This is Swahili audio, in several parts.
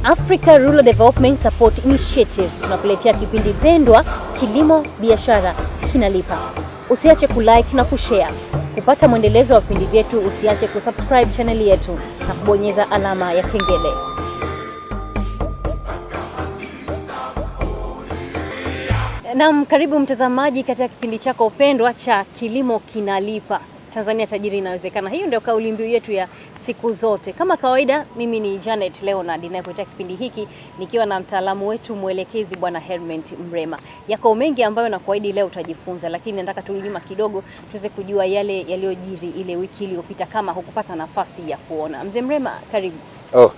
Africa Rural Development Support Initiative tunakuletea kipindi pendwa Kilimo Biashara Kinalipa. Usiache kulike na kushare. Kupata mwendelezo wa vipindi vyetu, usiache kusubscribe channel yetu na kubonyeza alama ya kengele. Naam, karibu mtazamaji katika kipindi chako pendwa cha Kilimo Kinalipa. Tanzania tajiri inawezekana. Hiyo ndio kauli mbiu yetu ya siku zote. Kama kawaida, mimi ni Janet Leonard ninayekuletea kipindi hiki nikiwa na mtaalamu wetu mwelekezi Bwana Herment Mrema. Yako mengi ambayo na kuahidi leo utajifunza, lakini nataka tulima kidogo tuweze kujua yale yaliyojiri ile wiki iliyopita kama hukupata nafasi ya kuona. Mzee Mrema, karibu. Oh,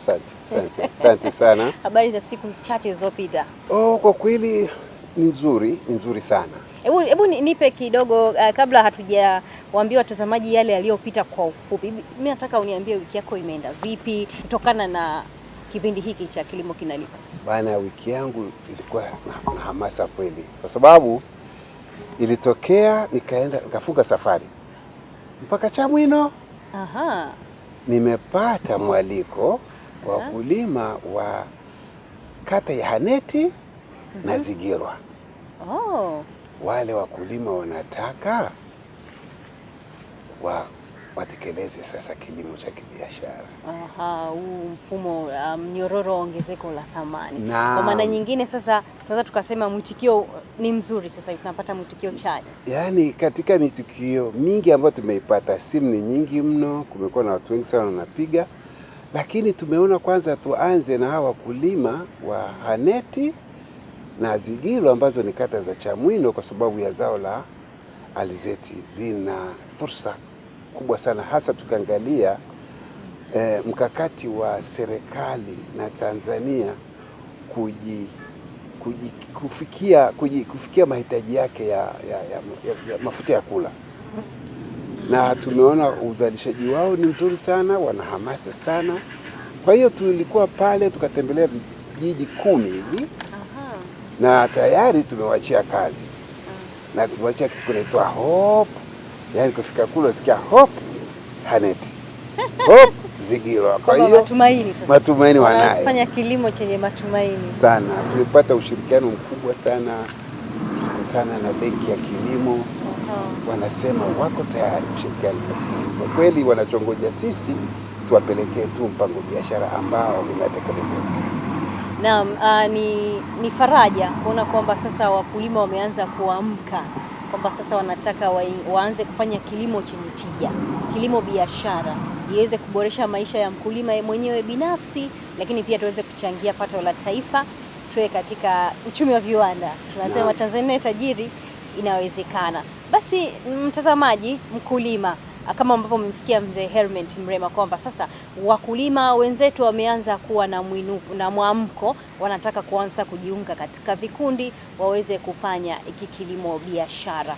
asante sana. Habari za siku chache zilizopita? Oh, kwa kweli nzuri sana. Hebu nipe kidogo kabla hatujawaambia watazamaji yale yaliyopita kwa ufupi. Mimi nataka uniambie wiki yako imeenda vipi kutokana na kipindi hiki cha Kilimo Kinalipa. Bana, wiki yangu ilikuwa na hamasa kweli, kwa sababu ilitokea nikafunga safari mpaka Chamwino. Aha. Nimepata mwaliko wa wakulima wa kata ya Haneti na Zigirwa. Oh. Wale wakulima wanataka watekeleze sasa kilimo cha kibiashara. Aha, huu mfumo mnyororo ongezeko la thamani. Kwa maana nyingine sasa tunaweza tukasema mwitikio ni mzuri, sasa tunapata mwitikio chanya. Yaani katika mitikio mingi ambayo tumeipata, simu ni nyingi mno, kumekuwa na watu wengi sana wanapiga, lakini tumeona kwanza tuanze na hawa wakulima wa Haneti na Zigirwa ambazo ni kata za Chamwino, kwa sababu ya zao la alizeti lina fursa kubwa sana, hasa tukiangalia mkakati wa serikali na Tanzania kufikia mahitaji yake ya mafuta ya kula. Na tumeona uzalishaji wao ni mzuri sana, wana hamasa sana. Kwa hiyo tulikuwa pale tukatembelea vijiji 10 hivi. Na tayari tumewachia kazi. Na tumewachia kitu kinaitwa Hope. Yaani kufika kule usikia Hope Haneti. Hope Zigirwa. Kwa hiyo matumaini wanayo. Wanafanya kilimo chenye matumaini sana. Tumepata ushirikiano mkubwa sana. Tukutana na benki ya kilimo. Wanasema wako tayari kushirikiana na sisi. Kwa kweli wanachongoja sisi tuwapelekee tu mpango biashara ambao unatekelezeka. Naam, ni faraja kuona kwamba sasa wakulima wameanza kuamka, kwamba sasa wanataka waanze kufanya kilimo chenye tija, kilimo biashara, iweze kuboresha maisha ya mkulima mwenyewe binafsi, lakini pia tuweze kuchangia pato la taifa, tuwe katika uchumi wa viwanda. Tunasema Tanzania tajiri inawezekana. Basi mtazamaji, mkulima, kama ambavyo mmesikia mzee Herment Mrema kwamba sasa wakulima wenzetu wameanza kuwa na mwamko, wanataka kuanza kujiunga katika vikundi waweze kufanya hiki kilimo biashara.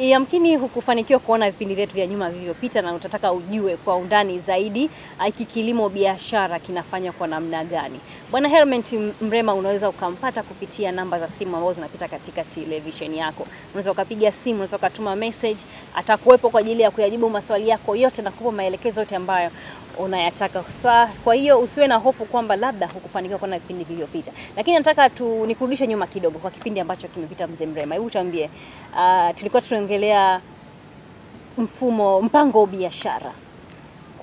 Yamkini hukufanikiwa kuona vipindi vyetu vya nyuma vilivyopita na utataka ujue kwa undani zaidi hiki kilimo biashara kinafanya kwa namna gani. Bwana Herment Mrema unaweza ukampata kupitia namba za simu ambazo zinapita katika television yako. Unaweza ukapiga simu, unaweza ukatuma message, atakuwepo kwa ajili ya kuyajibu maswali yako yote na kukupa maelekezo yote ambayo unayataka. Kwa hiyo usiwe na hofu kwamba labda hukufanikiwa kuona vipindi vilivyopita. Lakini nataka nikurudishe nyuma kidogo kwa kipindi ambacho kimepita mzee Mrema. Hebu tuambie, tulikuwa tunaongelea mpango wa biashara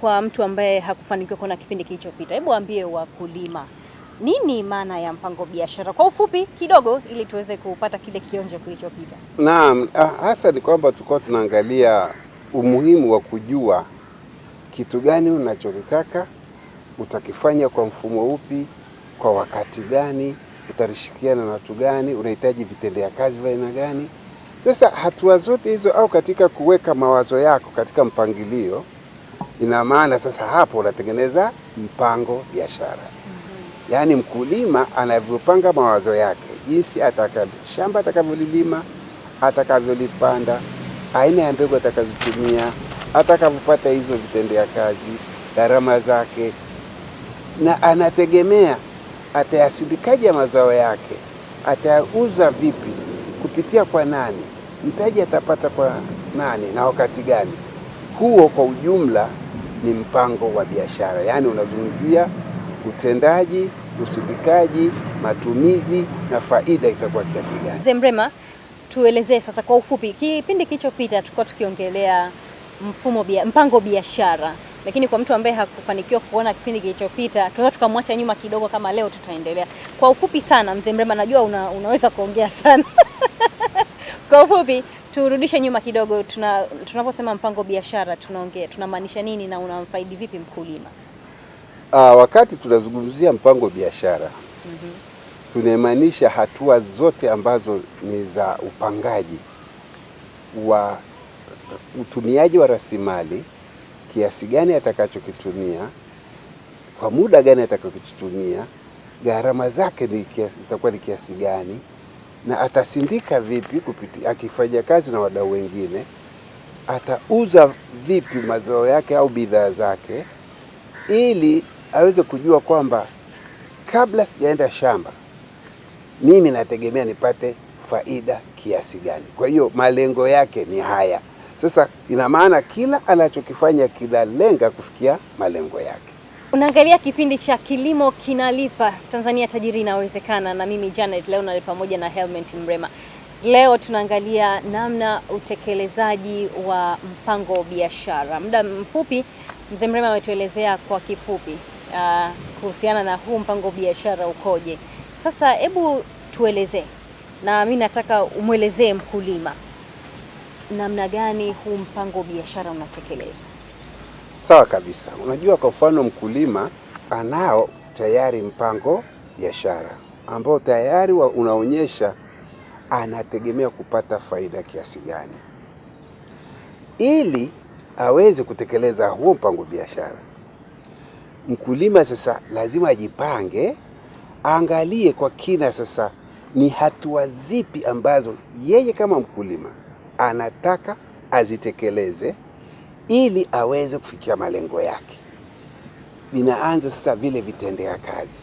kwa mtu ambaye hakufanikiwa kuona kipindi kilichopita. Hebu ambie wakulima, nini maana ya mpango biashara kwa ufupi kidogo ili tuweze kupata kile kionjo kilichopita? Naam, hasa ni kwamba tulikuwa tunaangalia umuhimu wa kujua kitu gani unachotaka, utakifanya kwa mfumo upi, kwa wakati gani, utarishirikiana na watu gani, unahitaji vitendea kazi vya aina gani. Sasa hatua zote hizo au katika kuweka mawazo yako katika mpangilio, ina maana sasa hapo unatengeneza mpango biashara. Yaani mkulima anavyopanga mawazo yake, jinsi shamba atakavyolilima, atakavyolipanda, aina ya mbegu atakazotumia, atakavyopata hizo vitendea kazi, gharama zake, na anategemea atayasindikaje mazao yake, atayauza vipi, kupitia kwa nani, mtaji atapata kwa nani na wakati gani. Huo kwa ujumla ni mpango wa biashara, yaani unazungumzia utendaji usindikaji, matumizi na faida itakuwa kiasi gani. Mzee Mrema, tuelezee sasa kwa ufupi, kipindi kilichopita tulikuwa tukiongelea mpango biashara, lakini kwa mtu ambaye hakufanikiwa kuona kipindi kilichopita tunaweza tukamwacha nyuma kidogo, kama leo tutaendelea. Kwa ufupi sana Mzee Mrema, najua unaweza kuongea sana kwa ufupi turudishe nyuma kidogo, tunaposema mpango biashara tunamaanisha nini na unamfaidi vipi mkulima? Wakati tunazungumzia mpango biashara tunamaanisha hatua zote ambazo ni za upangaji wa utumiaji wa rasilimali, kiasi gani atakachokitumia, kwa muda gani atakachokitumia, gharama zake zitakuwa ni kiasi gani, na atasindika vipi akifanya kazi na wadau wengine, atauza vipi mazao yake au bidhaa zake, ili aweze kujua kwamba kabla sijaenda shamba mimi nategemea nipate faida kiasi gani. Kwa hiyo malengo yake ni haya. Sasa ina maana kila anachokifanya kinalenga kufikia malengo yake. Unaangalia kipindi cha Kilimo Kinalipa, Tanzania Tajiri Inawezekana, na mimi Janet Leonard pamoja na Helmet Mrema. Leo tunaangalia namna utekelezaji wa mpango biashara. Muda mfupi Mzee Mrema ametuelezea kwa kifupi kuhusiana na huu mpango biashara ukoje. Sasa hebu tuelezee, na mimi nataka umwelezee mkulima namna gani huu mpango biashara unatekelezwa. Sawa kabisa. Unajua, kwa mfano mkulima anao tayari mpango biashara ambao tayari unaonyesha anategemea kupata faida kiasi gani. Ili aweze kutekeleza huo mpango biashara, mkulima sasa lazima ajipange, aangalie kwa kina sasa ni hatua zipi ambazo yeye kama mkulima anataka azitekeleze ili aweze kufikia malengo yake. Vinaanza sasa vile vitendea kazi.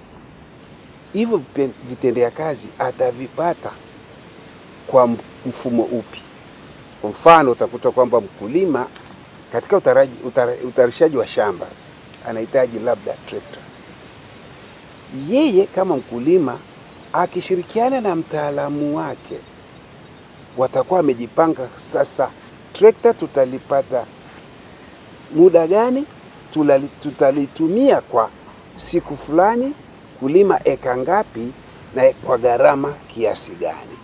Hivyo vitendea kazi atavipata kwa mfumo upi? Kwa mfano utakuta kwamba mkulima katika utayarishaji wa shamba anahitaji labda trekta. Yeye kama mkulima akishirikiana na mtaalamu wake watakuwa wamejipanga sasa, trekta tutalipata muda gani, tutalitumia kwa siku fulani, kulima eka ngapi na kwa gharama kiasi gani.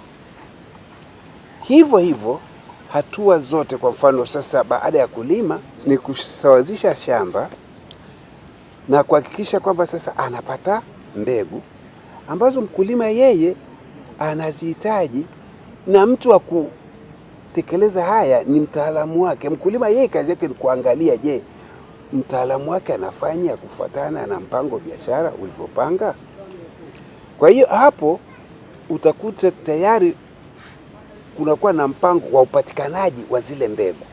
Hivyo hivyo hatua zote. Kwa mfano sasa, baada ya kulima ni kusawazisha shamba na kuhakikisha kwamba sasa anapata mbegu ambazo mkulima yeye anazihitaji, na mtu wa kutekeleza haya ni mtaalamu wake. Mkulima yeye kazi yake ni kuangalia, je, mtaalamu wake anafanya kufuatana na mpango biashara ulivyopanga. Kwa hiyo hapo utakuta tayari kunakuwa na mpango wa upatikanaji wa zile mbegu.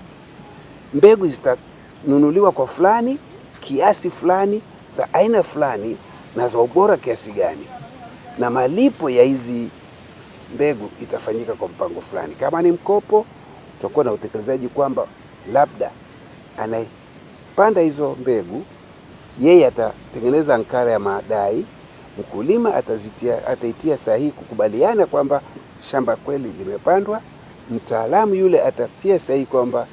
Mbegu zitanunuliwa kwa fulani, kiasi fulani, za aina fulani na za ubora kiasi gani, na malipo ya hizi mbegu itafanyika kwa mpango fulani. Kama ni mkopo, utakuwa na utekelezaji kwamba labda anayepanda hizo mbegu yeye atatengeneza ankara ya madai, mkulima ataitia sahihi kukubaliana kwamba shamba kweli limepandwa, mtaalamu yule atatia sahihi kwamba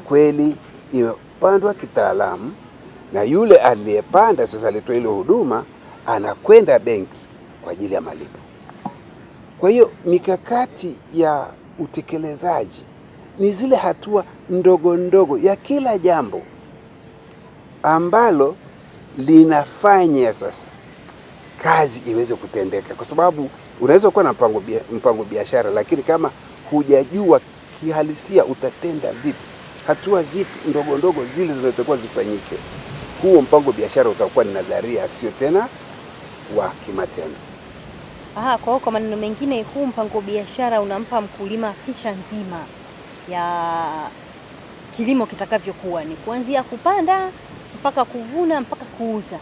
kweli imepandwa kitaalamu, na yule aliyepanda sasa alitoa ile huduma anakwenda benki kwa ajili ya malipo. Kwa hiyo mikakati ya utekelezaji ni zile hatua ndogo ndogo ya kila jambo ambalo linafanya sasa kazi iweze kutendeka, kwa sababu unaweza kuwa na mpango biashara, lakini kama hujajua kihalisia utatenda vipi, hatua zipi ndogo ndogo zile zinazotakiwa zifanyike, huo mpango biashara utakuwa ni nadharia, sio tena wa kimatendo. Kwa maneno mengine, huu mpango biashara unampa mkulima picha nzima ya kilimo kitakavyokuwa, ni kuanzia kupanda mpaka kuvuna mpaka kuuza,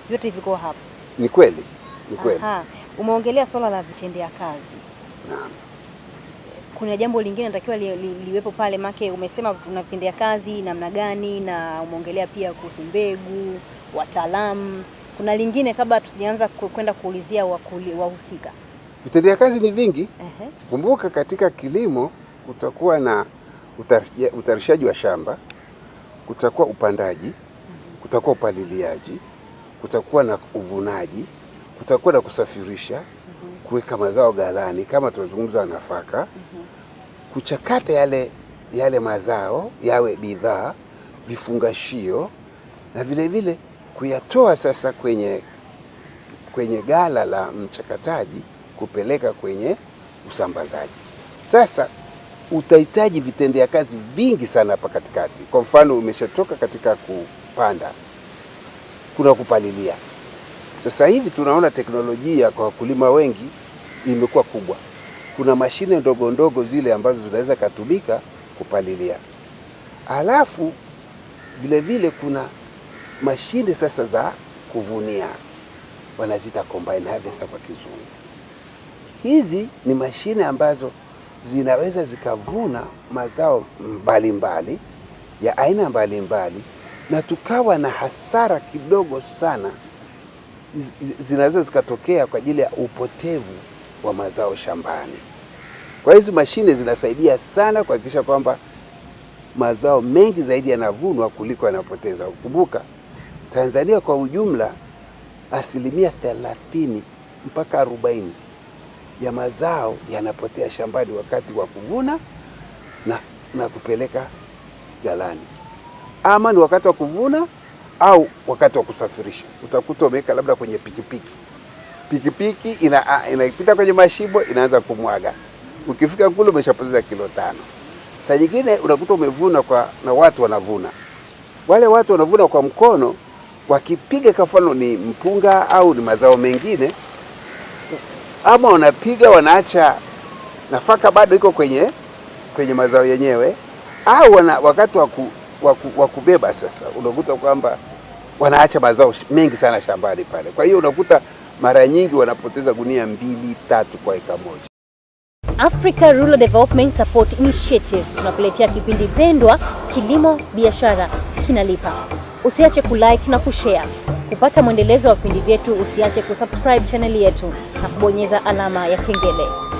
vyote viko hapo. Ni kweli, ni kweli. Umeongelea swala la vitendea kazi. Naam. Kuna jambo lingine natakiwa liwepo pale, make umesema kuna vitendea kazi namna gani, na umeongelea pia kuhusu mbegu, wataalamu. Kuna lingine kabla tujianza kwenda kuulizia wahusika. Vitendea kazi ni vingi. Kumbuka katika kilimo kutakuwa na utayarishaji wa shamba, kutakuwa upandaji, kutakuwa upaliliaji, kutakuwa na uvunaji, kutakuwa na kusafirisha, kuweka mazao ghalani kama tunazungumza nafaka, kuchakata yale mazao yawe bidhaa, vifungashio, na vile vile kuyatoa sasa kwenye ghala la mchakataji kupeleka kwenye usambazaji. Sasa utahitaji vitendea kazi vingi sana hapa katikati. Kwa mfano, umeshatoka katika kupanda, kuna kupalilia. Sasa hivi tunaona teknolojia kwa wakulima wengi imekuwa kubwa. Kuna mashine ndogo ndogo zile ambazo zinaweza kutumika kupalilia. Alafu vile vile kuna mashine sasa za kuvunia, wanazita combine harvester kwa kizungu. Hizi ni mashine ambazo zinaweza zikavuna mazao mbalimbali ya aina mbalimbali, na tukawa na hasara kidogo sana zinaweza zikatokea kwa ajili ya upotevu wa mazao shambani. Kwa hizo mashine zinasaidia sana kuhakikisha kwamba mazao mengi zaidi yanavunwa kuliko yanapoteza. Kumbuka, Tanzania kwa ujumla 30% mpaka 40% ya mazao yanapotea shambani wakati wa kuvuna na kupeleka ghalani. Ama ni wakati wa kuvuna au wakati wa kusafirisha. Utakuta umeweka labda kwenye pikipiki inapita kwenye mashimo, inaanza kumwaga. Ukifika kule umeshapoteza kilo 5. Saa nyingine unakuta umevuna na watu wanavuna. Wale watu wanavuna kwa mkono, wakipiga kwa mfano ni mpunga au ni mazao mengine, ama wanapiga wanaacha nafaka bado iko kwenye mazao yenyewe, au wakati wa kubeba sasa unakuta kwamba wanaacha mazao mengi sana shambani pale. Kwa hiyo unakuta mara nyingi wanapoteza gunia 2-3 kwa eka moja. Africa Rural Development Support Initiative tunakuletea kipindi pendwa Kilimo Biashara Kinalipa. Usiache kulike na kushare. Kupata mwendelezo wa vipindi vyetu, usiache kusubscribe channel yetu na kubonyeza alama ya kengele.